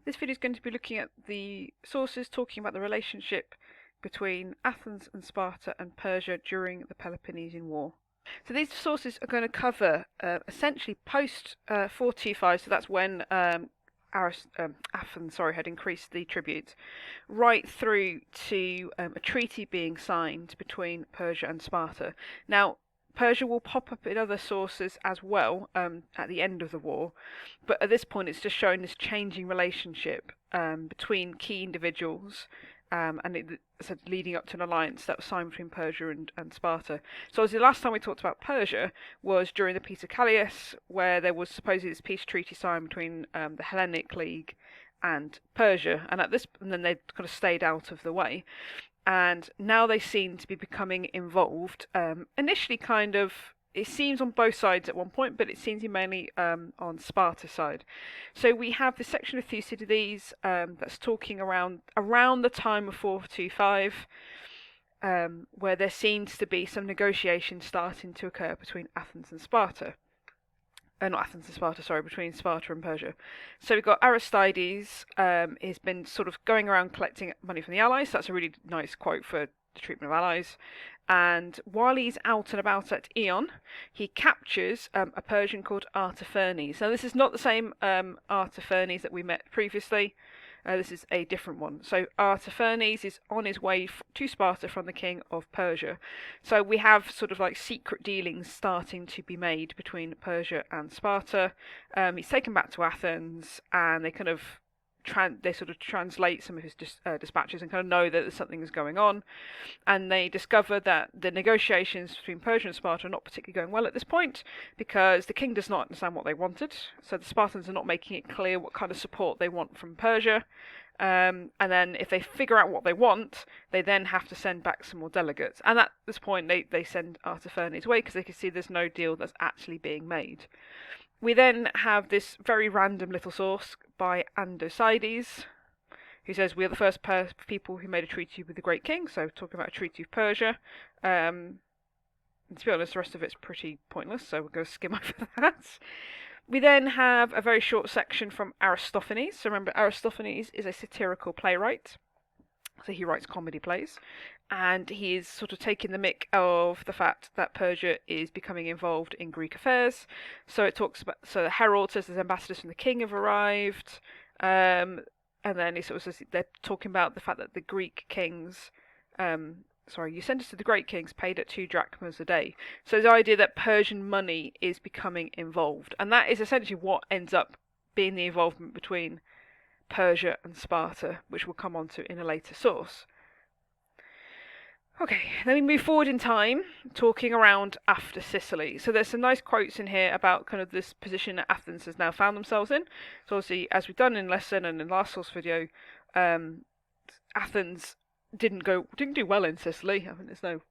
This video is going to be looking at the sources talking about the relationship between Athens and Sparta and Persia during the Peloponnesian War. So these sources are going to cover essentially post 425, so that's when Athens had increased the tribute, right through to a treaty being signed between Persia and Sparta. Now, Persia will pop up in other sources as well at the end of the war, but at this point it's just showing this changing relationship between key individuals so leading up to an alliance that was signed between Persia and Sparta. So the last time we talked about Persia was during the Peace of Calais, where there was supposedly this peace treaty signed between the Hellenic League and Persia, and then they kind of stayed out of the way. And now they seem to be becoming involved. Initially, it seems on both sides at one point, but it seems to be mainly on Sparta's side. So we have this section of Thucydides that's talking around the time of 425, where there seems to be some negotiations starting to occur between Athens and Sparta. Not Athens and Sparta, sorry, between Sparta and Persia. So we've got Aristides, he's been sort of going around collecting money from the allies. So that's a really nice quote for the treatment of allies. And while he's out and about at Eion, he captures a Persian called Artaphernes. Now this is not the same Artaphernes that we met previously. This is a different one. So Artaphernes is on his way to Sparta from the king of Persia. So we have sort of like secret dealings starting to be made between Persia and Sparta. He's taken back to Athens, and they kind of translate some of his dispatches and kind of know that something is going on. And they discover that the negotiations between Persia and Sparta are not particularly going well at this point, because the king does not understand what they wanted. So the Spartans are not making it clear what kind of support they want from Persia. And then if they figure out what they want, they then have to send back some more delegates. And at this point, they send Artaphernes away because they can see there's no deal that's actually being made. We then have this very random little source by Andocides, who says we are the first people who made a treaty with the great king, so talking about a treaty of Persia. And to be honest, the rest of it's pretty pointless, so we're going to skim over that. We then have a very short section from Aristophanes. So remember, Aristophanes is a satirical playwright. So he writes comedy plays, and he is sort of taking the mick of the fact that Persia is becoming involved in Greek affairs. So it talks about, so the herald says there's ambassadors from the king have arrived, and then he sort of says they're talking about the fact that the Greek kings, you sent us to the great kings paid at 2 drachmas a day. So the idea that Persian money is becoming involved, and that is essentially what ends up being the involvement between Persia and Sparta, which we'll come on to in a later source. Okay, then we move forward in time, talking around after Sicily. So there's some nice quotes in here about kind of this position that Athens has now found themselves in. So obviously, as we've done in lesson and in the last source video, Athens didn't do well in Sicily. I mean, there's no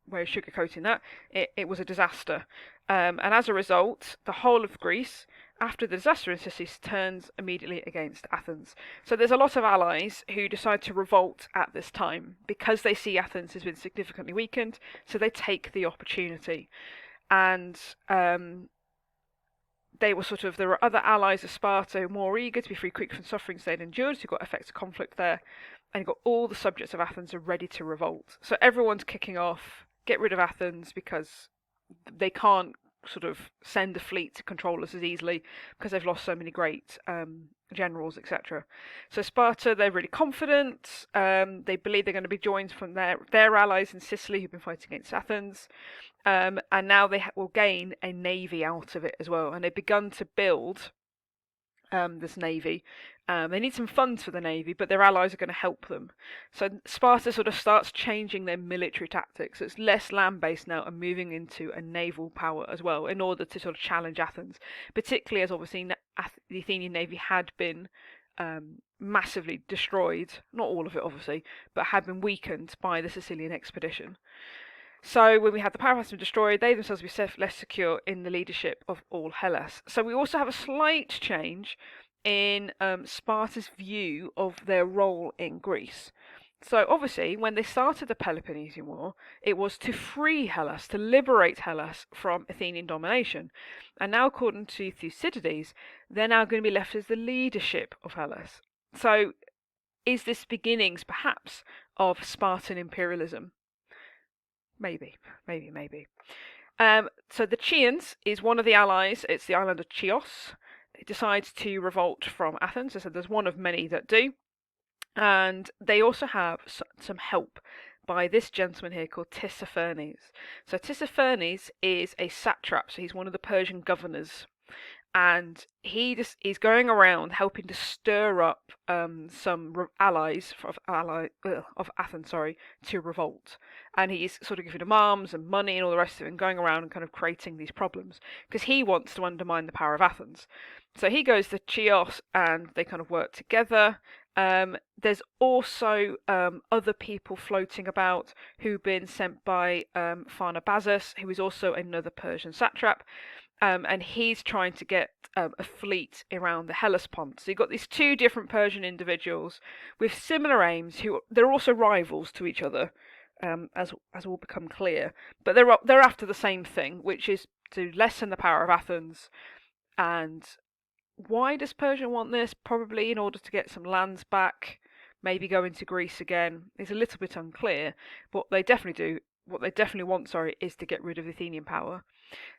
way of sugarcoating that. It was a disaster. And as a result, the whole of Greece, after the disaster in Sicily, turns immediately against Athens. So there's a lot of allies who decide to revolt at this time because they see Athens has been significantly weakened, so they take the opportunity. And there were other allies of Sparta who were more eager to be free quick from sufferings they'd endured, so you've got effects of conflict there, and you've got all the subjects of Athens are ready to revolt. So everyone's kicking off, get rid of Athens, because they can't sort of send a fleet to control us as easily because they've lost so many great generals, etc. So Sparta, they're really confident. They believe they're going to be joined from their allies in Sicily who've been fighting against Athens. And now they will gain a navy out of it as well. And they've begun to build this navy. They need some funds for the navy, but their allies are going to help them. So Sparta sort of starts changing their military tactics. It's less land-based now and moving into a naval power as well in order to sort of challenge Athens, particularly as obviously the Athenian navy had been massively destroyed, not all of it obviously, but had been weakened by the Sicilian expedition. So when we have the power of Athens destroyed, they themselves will be less secure in the leadership of all Hellas. So we also have a slight change in Sparta's view of their role in Greece. So obviously, when they started the Peloponnesian War, it was to free Hellas, to liberate Hellas from Athenian domination. And now, according to Thucydides, they're now going to be left as the leadership of Hellas. So is this beginnings, perhaps, of Spartan imperialism? Maybe, maybe. So the Chians is one of the allies. It's the island of Chios. It decides to revolt from Athens. I said there's one of many that do. And they also have some help by this gentleman here called Tissaphernes. So Tissaphernes is a satrap, so he's one of the Persian governors, and he's going around helping to stir up some allies of Athens, to revolt. And he's sort of giving them arms and money and all the rest of it, and going around and kind of creating these problems because he wants to undermine the power of Athens. So he goes to Chios, and they kind of work together. There's also other people floating about who've been sent by Pharnabazus, who is also another Persian satrap. And he's trying to get a fleet around the Hellespont. So you've got these two different Persian individuals with similar aims, who they're also rivals to each other, as will become clear. But they're after the same thing, which is to lessen the power of Athens. And why does Persia want this? Probably in order to get some lands back, maybe go into Greece again. It's a little bit unclear. But what they definitely want, is to get rid of Athenian power.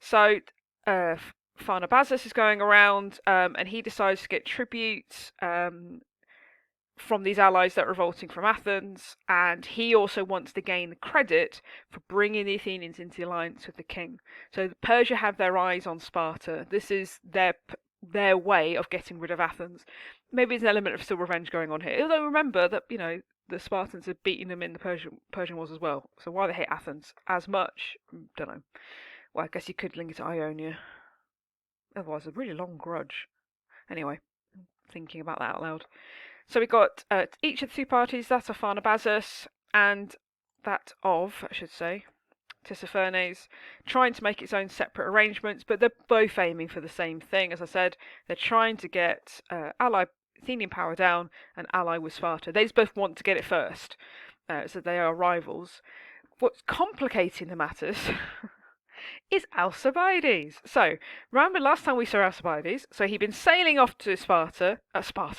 So Pharnabazus is going around, and he decides to get tribute from these allies that are revolting from Athens, and he also wants to gain the credit for bringing the Athenians into alliance with the king. So Persia have their eyes on Sparta. This is their way of getting rid of Athens. Maybe there's an element of still revenge going on here. Although remember that the Spartans had beaten them in the Persian wars as well. So why they hate Athens as much, don't know. Well, I guess you could link it to Ionia. Otherwise, a really long grudge. Anyway, thinking about that out loud. So we got each of the two parties, that of Pharnabazus and that of, Tissaphernes, trying to make its own separate arrangements, but they're both aiming for the same thing. As I said, they're trying to get Athenian power down and ally with Sparta. They just both want to get it first, so they are rivals. What's complicating the matters is Alcibiades. So, remember last time we saw Alcibiades? So he'd been sailing off to Sparta,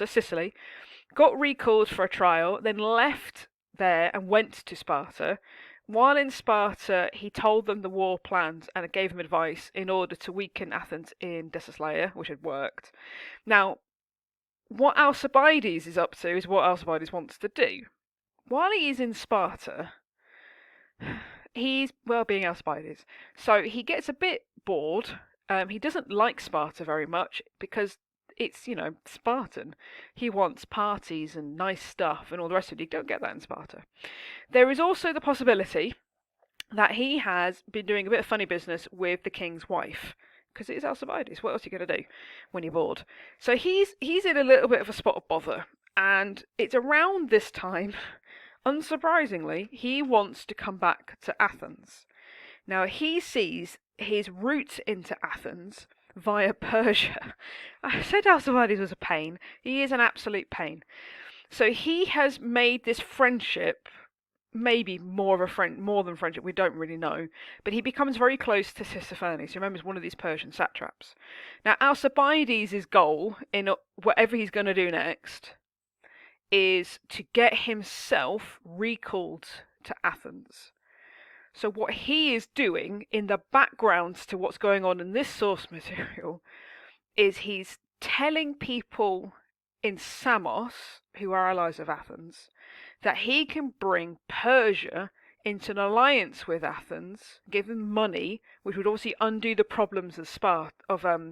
Sicily, got recalled for a trial, then left there and went to Sparta. While in Sparta, he told them the war plans and gave them advice in order to weaken Athens in Decislaia, which had worked. Now, what Alcibiades is up to is what Alcibiades wants to do. While he is in Sparta, he's, being Alcibiades, so he gets a bit bored. He doesn't like Sparta very much because it's, Spartan. He wants parties and nice stuff and all the rest of it. You don't get that in Sparta. There is also the possibility that he has been doing a bit of funny business with the king's wife, because it is Alcibiades. What else are you going to do when you're bored? So he's in a little bit of a spot of bother, and it's around this time, unsurprisingly, he wants to come back to Athens. Now he sees his route into Athens via Persia. I said Alcibiades was a pain. He is an absolute pain. So he has made this friendship, maybe more than friendship, we don't really know, but he becomes very close to Tissaphernes, who remembers one of these Persian satraps. Now Alcibiades' goal in whatever he's going to do next is to get himself recalled to Athens. So what he is doing in the background to what's going on in this source material is he's telling people in Samos, who are allies of Athens, that he can bring Persia into an alliance with Athens, give them money, which would obviously undo the problems of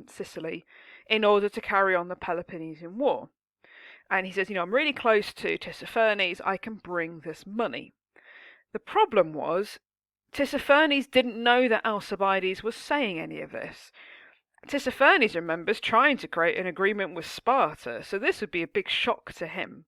Sicily, in order to carry on the Peloponnesian War. And he says, I'm really close to Tissaphernes, I can bring this money. The problem was, Tissaphernes didn't know that Alcibiades was saying any of this. Tissaphernes remembers trying to create an agreement with Sparta, so this would be a big shock to him.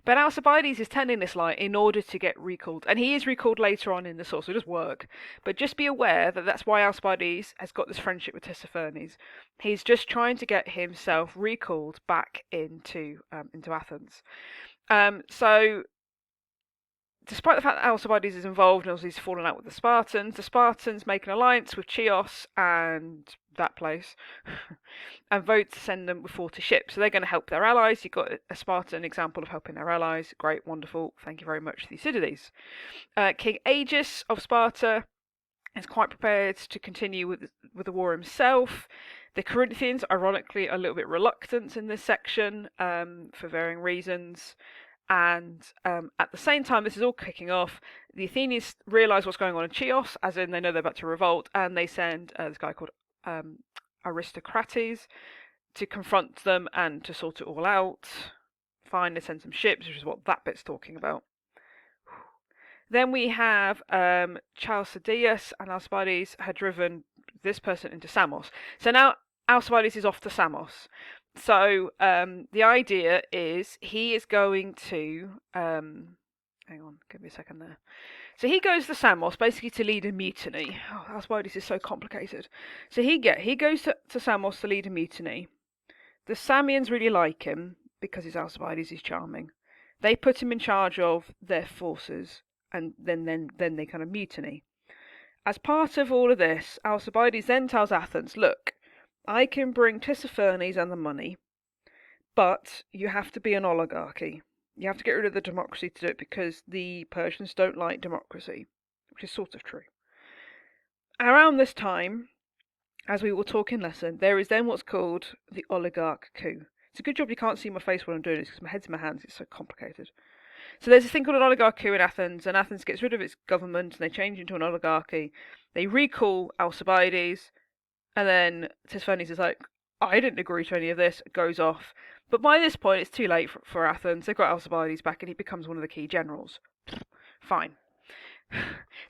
But Alcibiades is telling this lie in order to get recalled, and he is recalled later on in the source, so it does work. But just be aware that that's why Alcibiades has got this friendship with Tissaphernes. He's just trying to get himself recalled back into Athens. So despite the fact that Alcibiades is involved and he's fallen out with the Spartans make an alliance with Chios and that place and vote to send them with 40 ships. So they're going to help their allies. You've got a Spartan example of helping their allies. Great, wonderful. Thank you very much, Thucydides. King Agis of Sparta is quite prepared to continue with the war himself. The Corinthians, ironically, are a little bit reluctant in this section for varying reasons. And at the same time, this is all kicking off. The Athenians realise what's going on in Chios, as in they know they're about to revolt, and they send this guy called Aristocrates to confront them and to sort it all out. Fine, they send some ships, which is what that bit's talking about. Then we have Chalcideus and Alcibiades had driven this person into Samos. So now Alcibiades is off to Samos. So the idea is he is going to hang on, give me a second there. So he goes to Samos basically to lead a mutiny. Oh, that's why this is so complicated. So he goes to Samos to lead a mutiny. The Samians really like him because he's Alcibiades, he's charming. They put him in charge of their forces, and then they kind of mutiny. As part of all of this, Alcibiades then tells Athens, look, I can bring Tissaphernes and the money, but you have to be an oligarchy. You have to get rid of the democracy to do it because the Persians don't like democracy, which is sort of true. Around this time, as we will talk in lesson, there is then what's called the oligarch coup. It's a good job you can't see my face while I'm doing this because my head's in my hands, it's so complicated. So there's a thing called an oligarch coup in Athens, and Athens gets rid of its government and they change into an oligarchy. They recall Alcibiades, and then Tissaphernes is like, I didn't agree to any of this, goes off. But by this point, it's too late for Athens. They've got Alcibiades back and he becomes one of the key generals. Fine.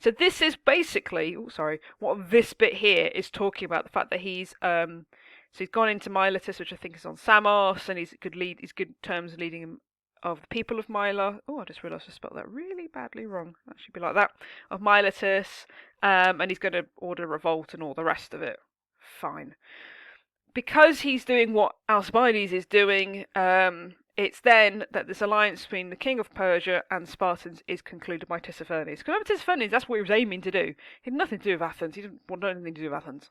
So this is basically, what this bit here is talking about, the fact that he's gone into Miletus, which I think is on Samos, and he's good terms leading him of the people of Myla. Oh, I just realised I spelled that really badly wrong. That should be like that. Of Miletus, and he's going to order revolt and all the rest of it. Fine. Because he's doing what Alcibiades is doing, it's then that this alliance between the king of Persia and Spartans is concluded by Tissaphernes. Because remember Tissaphernes, that's what he was aiming to do. He had nothing to do with Athens. He didn't want anything to do with Athens.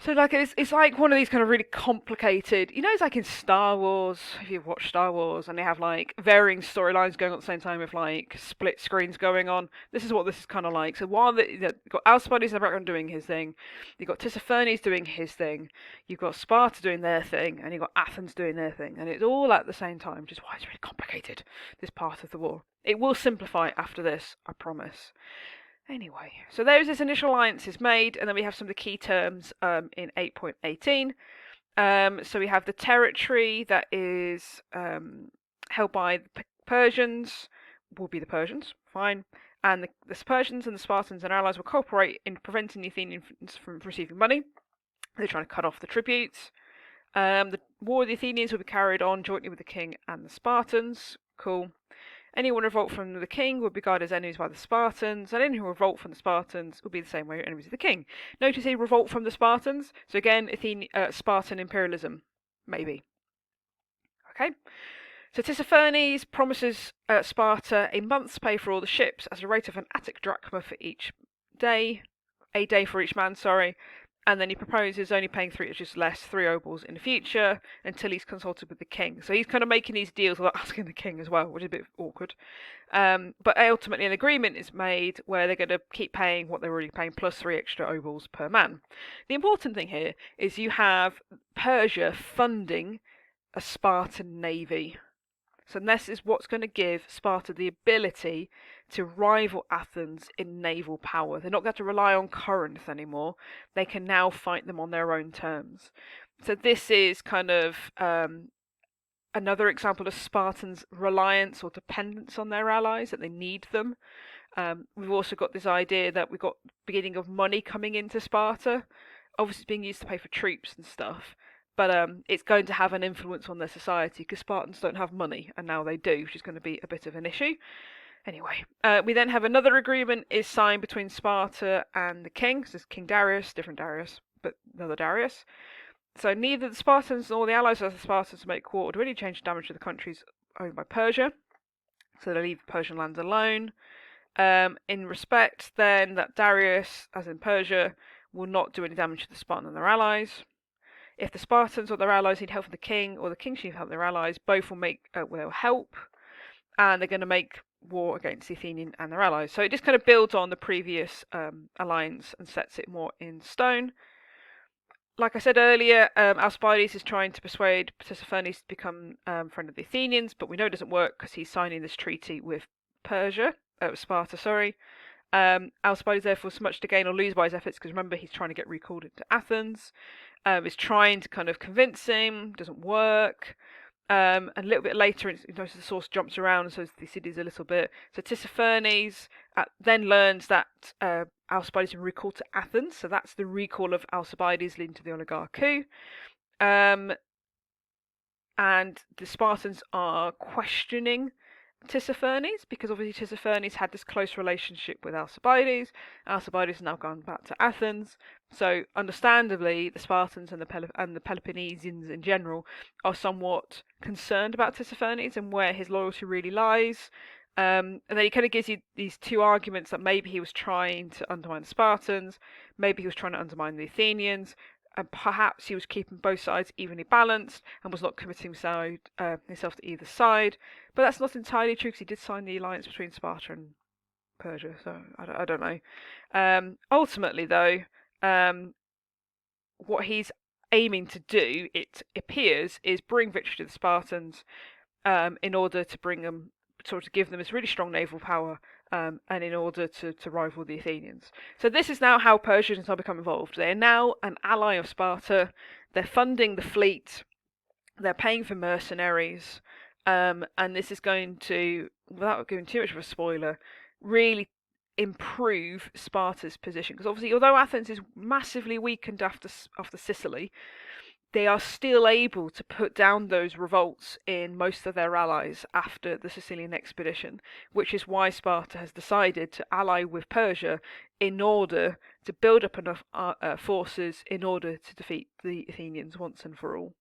So it's like one of these kind of really complicated, it's like in Star Wars, if you watch Star Wars, and they have like varying storylines going on at the same time with like split screens going on. This is what this is kind of like. So while you've got Alcibiades in the background doing his thing, you've got Tissaphernes doing his thing, you've got Sparta doing their thing, and you've got Athens doing their thing, and it's all at the same time, which is why it's really complicated, this part of the war. It will simplify after this, I promise. Anyway, so there's this initial alliance is made, and then we have some of the key terms in 8.18. So we have the territory that is held by the Persians, will be the Persians, fine. And the Persians and the Spartans and allies will cooperate in preventing the Athenians from receiving money. They're trying to cut off the tributes. The war with the Athenians will be carried on jointly with the king and the Spartans. Cool. Anyone who revolt from the king would be regarded as enemies by the Spartans, and anyone who revolt from the Spartans would be the same way enemies of the king. Notice he revolt from the Spartans, so again, Spartan imperialism, maybe. Okay, so Tissaphernes promises Sparta a month's pay for all the ships as a rate of an Attic drachma for each day, a day for each man, and then he proposes only paying 3 obols in the future until he's consulted with the king. So he's kind of making these deals without asking the king as well, which is a bit awkward. But ultimately an agreement is made where they're going to keep paying what they're already paying plus 3 extra obols per man. The important thing here is you have Persia funding a Spartan navy. So this is what's going to give Sparta the ability to rival Athens in naval power. They're not going to have to rely on Corinth anymore. They can now fight them on their own terms. So this is kind of another example of Spartans' reliance or dependence on their allies, that they need them. We've also got this idea that we've got beginning of money coming into Sparta. Obviously it's being used to pay for troops and stuff. But it's going to have an influence on their society because Spartans don't have money, and now they do, which is going to be a bit of an issue. Anyway, we then have another agreement is signed between Sparta and the king. So it's King Darius, different Darius, but another Darius. So neither the Spartans nor the allies of the Spartans make war or do any change or damage to the countries owned by Persia. So they leave Persian lands alone. In respect, then, that Darius, as in Persia, will not do any damage to the Spartans and their allies. If the Spartans or their allies need help from the king, or the king should help their allies, both will help, and they're going to make war against the Athenian and their allies. So it just kind of builds on the previous alliance and sets it more in stone. Like I said earlier, Alcibiades is trying to persuade Tissaphernes to become friend of the Athenians, but we know it doesn't work because he's signing this treaty with Sparta, sorry. Alcibiades therefore has much to gain or lose by his efforts, because remember, he's trying to get recalled into Athens. Is trying to kind of convince him, doesn't work. And a little bit later, you notice the source jumps around, so Thucydides a little bit. So Tissaphernes then learns that Alcibiades has been recalled to Athens, so that's the recall of Alcibiades leading to the oligarch coup. And the Spartans are questioning Tissaphernes, because obviously Tissaphernes had this close relationship with Alcibiades. Alcibiades has now gone back to Athens, so understandably the Spartans and the Peloponnesians in general are somewhat concerned about Tissaphernes and where his loyalty really lies. And then he kind of gives you these two arguments that maybe he was trying to undermine the Spartans, maybe he was trying to undermine the Athenians, and perhaps he was keeping both sides evenly balanced and was not committing himself to either side. But that's not entirely true, because he did sign the alliance between Sparta and Persia, so I don't know. Ultimately, though, what he's aiming to do, it appears, is bring victory to the Spartans in order to bring them, sort of give them this really strong naval power, and in order to rival the Athenians. So this is now how Persians have become involved. They are now an ally of Sparta. They're funding the fleet. They're paying for mercenaries. And this is going to, without giving too much of a spoiler, really improve Sparta's position. Because obviously, although Athens is massively weakened after Sicily, they are still able to put down those revolts in most of their allies after the Sicilian expedition, which is why Sparta has decided to ally with Persia in order to build up enough forces in order to defeat the Athenians once and for all.